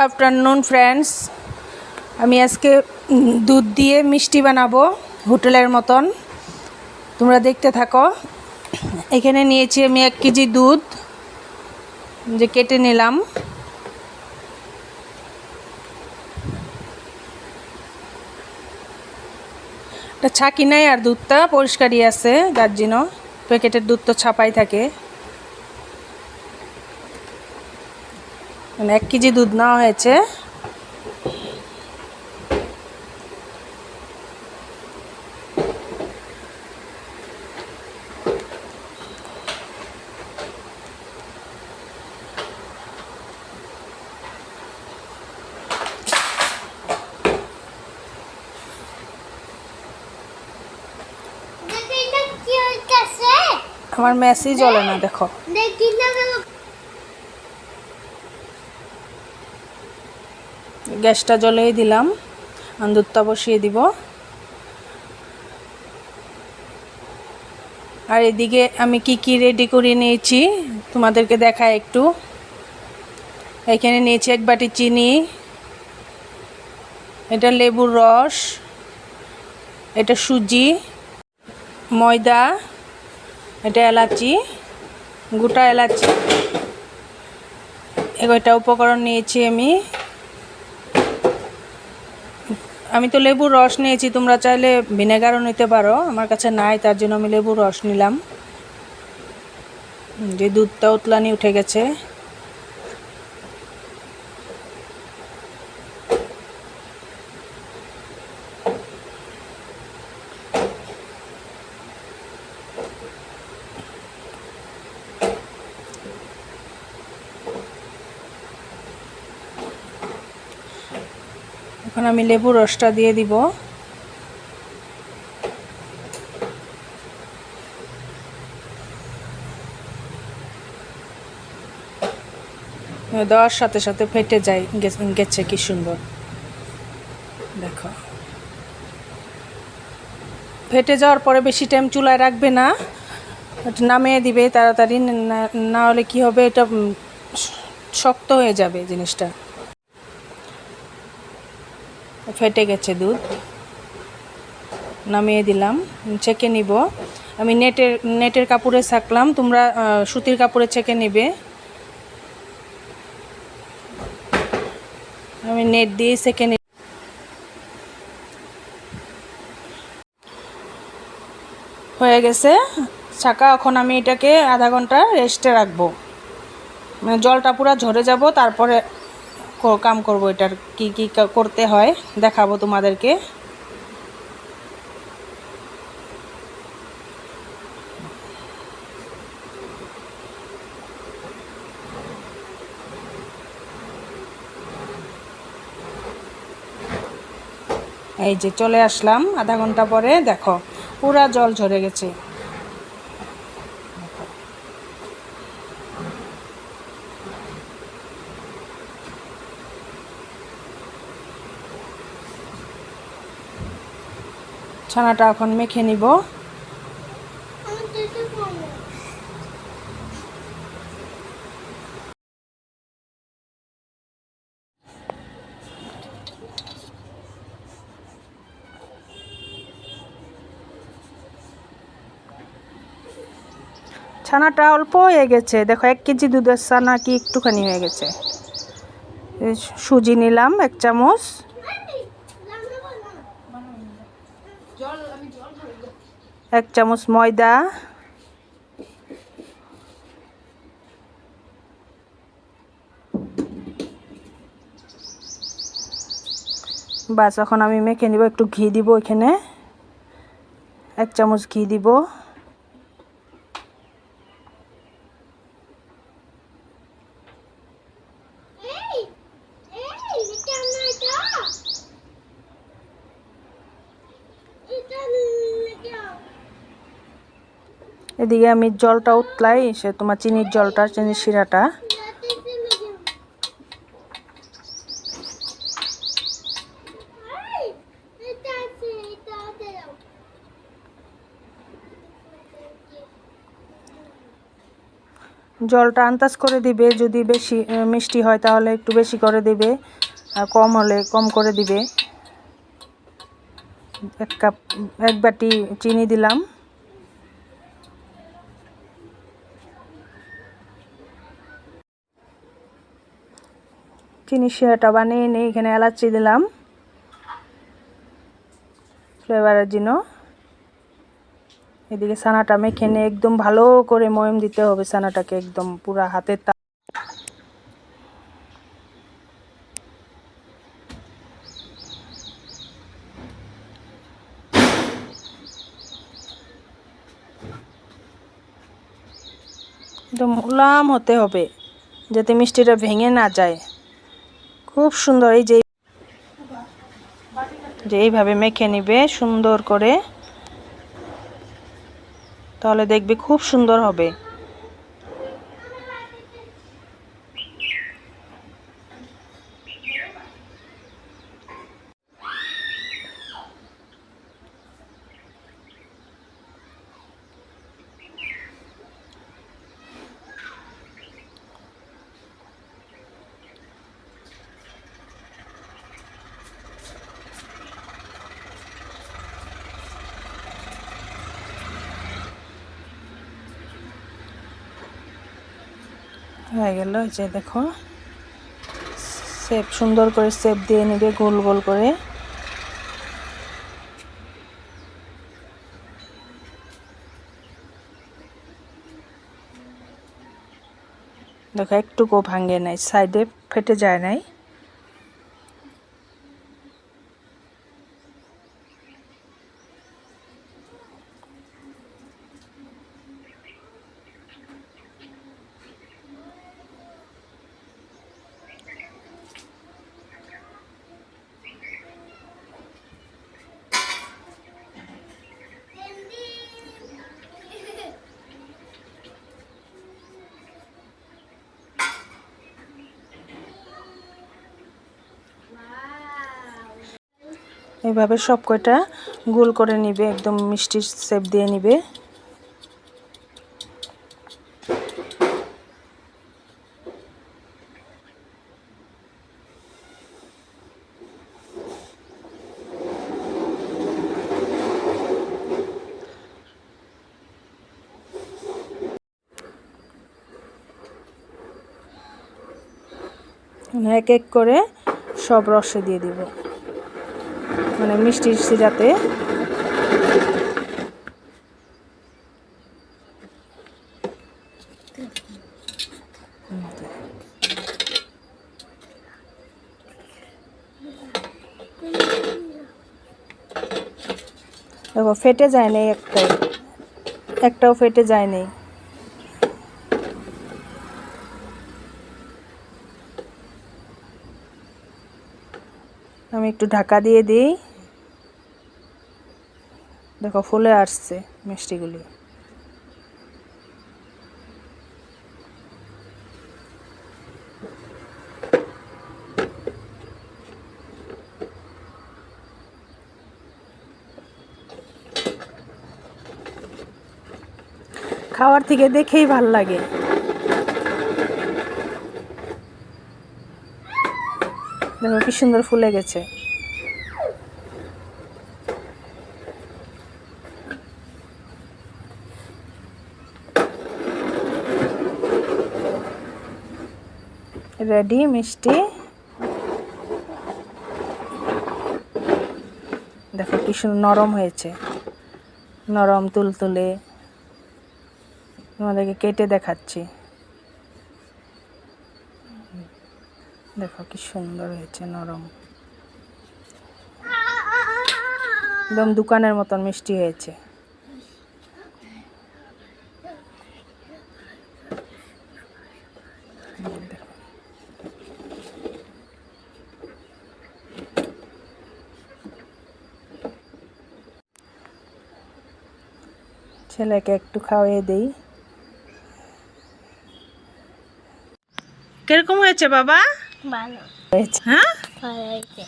Afternoon friends, আমি আজকে দুধ দিয়ে মিষ্টি বানাবো হোটেলের মতন। তোমরা দেখতে থাকো। এখানে নিয়েছি আমি 1 কেজি দুধ, যে কেটে নিলাম। এটা ছাকি নাই, আর দুধটা পরিষ্কারই আছে, যার জন্য প্যাকেটের দুধ তো ছাপাই থাকে। 1 কেজি দুধ নেওয়া হয়েছে। আমার মেসেজ জ্বলে না, দেখো। গ্যাসটা জ্বলেই দিলাম, দুধটা বসিয়ে দিব। আর এদিকে আমি কি রেডি করে নিয়েছি তোমাদেরকে দেখাই একটু। এখানে নিয়েছি 1 বাটি চিনি, এটা লেবুর রস, এটা সুজি, ময়দা, এটা এলাচি, গোটা এলাচি, এগুলো উপকরণ নিয়েছি আমি তো লেবুর রস নিয়েছি, তোমরা চাইলে ভিনেগারও নিতে পারো, আমার কাছে নাই, তার জন্য আমি লেবুর রস নিলাম। যে দুধটা উতলানি উঠে গেছে। এখন আমি লেবুর রসটা দিয়ে দিব। দেওয়ার সাথে সাথে ফেটে যায়, গেছে কি সুন্দর, দেখো। ফেটে যাওয়ার পরে বেশি টাইম চুলায় রাখবে না, নামিয়ে দিবে তাড়াতাড়ি, না হলে কি হবে, এটা শক্ত হয়ে যাবে জিনিসটা। ফেটে গেছে দুধ, নামিয়ে দিলাম, ছেঁকে নিব। আমি নেটের কাপড়ে ছাকলাম, তোমরা সুতির কাপড়ে ছেঁকে নেবে। আমি নেট দিয়ে ছেঁকে নিই। হয়ে গেছে ছাকা। এখন আমি এটাকে আধা ঘন্টা রেস্টে রাখবো, মানে জলটা পুরো ঝরে যাব, তারপরে কাম করব। এটার কি কি করতে হয় দেখাবো তোমাদেরকে। এই যে চলে আসলাম আধা ঘন্টা পরে, দেখো পুরা জল ঝরে গেছে। ছানাটা এখন মেখে নিব। ছানাটা অল্প হয়ে গেছে, দেখো 1 কেজি দুধের ছানা কি একটুখানি হয়ে গেছে। সুজি নিলাম 1 চামচ, 1 চামচ ময়দা, বাস। এখন আমি মেখে নিব। একটু ঘি দিব, এখানে 1 চামচ ঘি দিব। এদিকে আমি জলটা উতলাই, সে তোমার চিনির জলটা, চিনির শিরাটা। জলটা আন্দাজ করে দিবে, যদি বেশি মিষ্টি হয় তাহলে একটু বেশি করে দিবে, আর কম হলে কম করে দিবে। 1 বাটি চিনি দিলাম। চিনি শিরাটা বানিয়ে নিয়ে এখানে এলাচি দিলাম ফ্লেভারের জন্য। এদিকে ছানাটা মেখে নিয়ে একদম ভালো করে ময়ম দিতে হবে ছানাটাকে, একদম পুরা হাতের একদম মুলায়ম হতে হবে, যাতে মিষ্টিটা ভেঙে না যায়। খুব সুন্দর, এই যে এইভাবে মেখে নিবে সুন্দর করে, তাহলে দেখবি খুব সুন্দর হবে। হয়ে গেল, যে দেখো শেপ সুন্দর করে শেপ দিয়ে নেবে গোল গোল করে। দেখো একটুকু ভাঙে নাই, সাইডে ফেটে যায় নাই। এইভাবে সব কয়টা গোল করে নিবে, একদম মিষ্টির শেপ দিয়ে নিবে। এক এক করে সব রসে দিয়ে দিব, মানে মিষ্টির সিরাতে। দেখো ফেটে যায় নাই, একটাও ফেটে যায় নাই। আমি একটু ঢাকা দিয়ে দিই, দেখো ফুলে আসছে মিষ্টিগুলি। খাওয়ার থেকে দেখেই ভাল লাগে। দেখো কি সুন্দর ফুলে গেছে। রেডি মিষ্টি, দেখো কি সুন্দর নরম হয়েছে, নরম তুলতুলে। তোমাদেরকে কেটে দেখাচ্ছি, দেখো কি সুন্দর হয়েছে, নরম, একদম দোকানের মতন মিষ্টি হয়েছে। ছেলেকে একটু খাওয়িয়ে দেই। কিরকম হয়েছে বাবা? ভালো হয়েছে, হ্যাঁ ভালো হয়েছে।